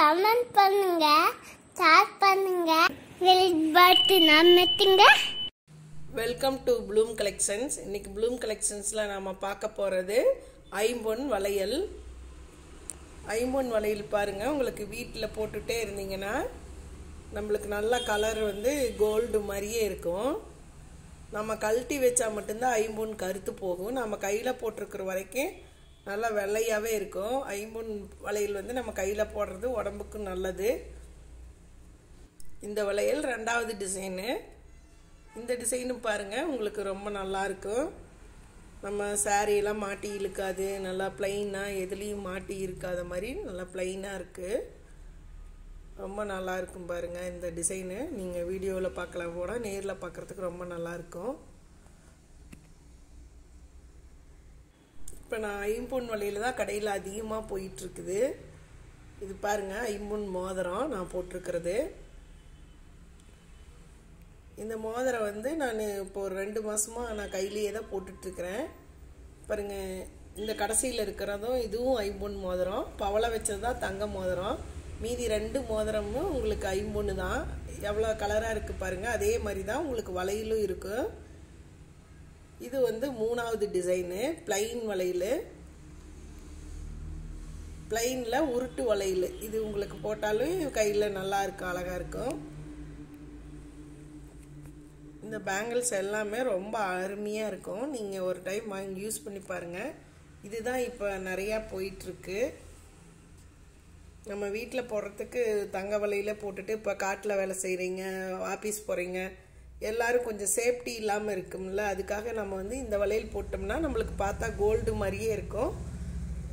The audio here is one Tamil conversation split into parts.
கமெண்ட் பண்ணுங்க, ஷேர் பண்ணுங்க, பெல் பட்டனை அழுத்துங்க. Welcome to Bloom collections. இன்னைக்கு ப்ளூம் கலெக்ஷன்ஸ்ல நாம பார்க்க போறது ஐம்பொன் வளையல். ஐம்பொன் வளையல் பாருங்க, உங்களுக்கு வீட்டில் போட்டுட்டே இருந்தீங்கன்னா நம்மளுக்கு நல்ல கலர் கோல்டு மாதிரியே இருக்கும். நம்ம கழட்டி வச்சா மட்டும்தான் ஐம்பொன் கருத்து போகும். நம்ம கையில் போட்டிருக்கிற வரைக்கும் நல்லா வெள்ளையாகவே இருக்கும். ஐம்பொன் வளையல் நம்ம கையில் போடுறது உடம்புக்கு நல்லது. இந்த வளையல் ரெண்டாவது டிசைனு. இந்த டிசைனும் பாருங்கள், உங்களுக்கு ரொம்ப நல்லா இருக்கும். நம்ம சாரியெல்லாம் மாட்டி இழுக்காது, நல்லா பிளைனாக எதுலேயும் மாட்டி இருக்காத மாதிரி நல்லா பிளைனாக இருக்குது. ரொம்ப நல்லா இருக்கும் பாருங்கள் இந்த டிசைனு. நீங்கள் வீடியோவில் பார்க்கலாம், கூட நேரில் பார்க்குறதுக்கு ரொம்ப நல்லாயிருக்கும். இப்போ நான் ஐம்பொன் வளையல் தான் கடையில் அதிகமாக போயிட்டுருக்குது. இது பாருங்கள், ஐம்பொன் மோதிரம் நான் போட்டிருக்கிறது. இந்த மோதிரம் நான் இப்போ ஒரு 2 மாதமாக நான் கையிலேயே தான் போட்டுட்ருக்கிறேன். பாருங்கள், இந்த கடைசியில் இருக்கிறதும் இதுவும் ஐம்பொன் மோதிரம். பவளை வச்சது தான் தங்க மோதிரம். மீதி 2 மோதிரமும் உங்களுக்கு ஐம்பொன்னு தான். எவ்வளோ கலராக இருக்குது பாருங்கள். அதே மாதிரி தான் உங்களுக்கு வளையலும் இருக்கும். இது 3வது டிசைனு, பிளைன் வளையல். பிளைனில் உருட்டு வளையல். இது உங்களுக்கு போட்டாலும் கையில் நல்லா இருக்கும், அழகாக இருக்கும். இந்த பேங்கிள்ஸ் எல்லாமே ரொம்ப அருமையாக இருக்கும். நீங்கள் ஒரு டைம் வாங்கி யூஸ் பண்ணி பாருங்கள். இதுதான் இப்போ நிறையா போயிட்டுருக்கு. நம்ம வீட்டில் போடுறதுக்கு தங்க வளையல போட்டுட்டு இப்போ காட்டில் வேலை செய்கிறீங்க, ஆஃபீஸ் போகிறீங்க, எல்லோரும் கொஞ்சம் சேஃப்டி இல்லாமல் இருக்கும்ல, அதுக்காக நம்ம இந்த வளையல் போட்டோம்னா நம்மளுக்கு பார்த்தா கோல்டு மாதிரியே இருக்கும்.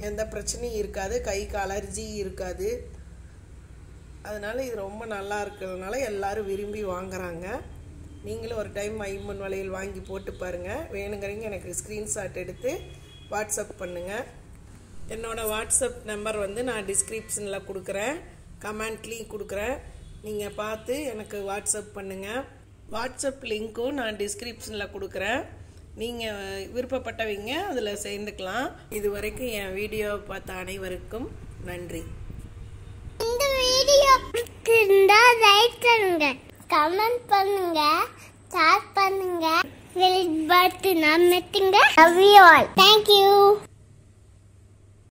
எந்த பிரச்சனையும் இருக்காது, கைக்கு அலர்ஜி இருக்காது. அதனால் இது ரொம்ப நல்லா இருக்கிறதுனால எல்லோரும் விரும்பி வாங்குறாங்க. நீங்களும் ஒரு டைம் ஐம்பொன் வளையல் வாங்கி போட்டு பாருங்கள். வேணுங்கிறீங்க எனக்கு ஸ்க்ரீன்ஷாட் எடுத்து வாட்ஸ்அப் பண்ணுங்கள். என்னோடய வாட்ஸ்அப் நம்பர் நான் டிஸ்கிரிப்ஷனில் கொடுக்குறேன், கமெண்ட்லேயும் கொடுக்குறேன். நீங்கள் பார்த்து எனக்கு வாட்ஸ்அப் பண்ணுங்கள். வாட்ஸ்அப் லிங்க்கும் நான் டிஸ்கிரிப்ஷனில் கொடுக்குறேன். நீங்கள் விருப்பப்பட்டவங்க அதில் சேர்ந்துக்கலாம். இது வரைக்கும் என் வீடியோவை பார்த்த அனைவருக்கும் நன்றி. இந்த வீடியோ பிடிச்சிருந்தா லைக் பண்ணுங்க, கமெண்ட் பண்ணுங்க, ஷேர் பண்ணுங்க, பெல் பட்டனை அழுத்துங்க. Love you all. Thank you.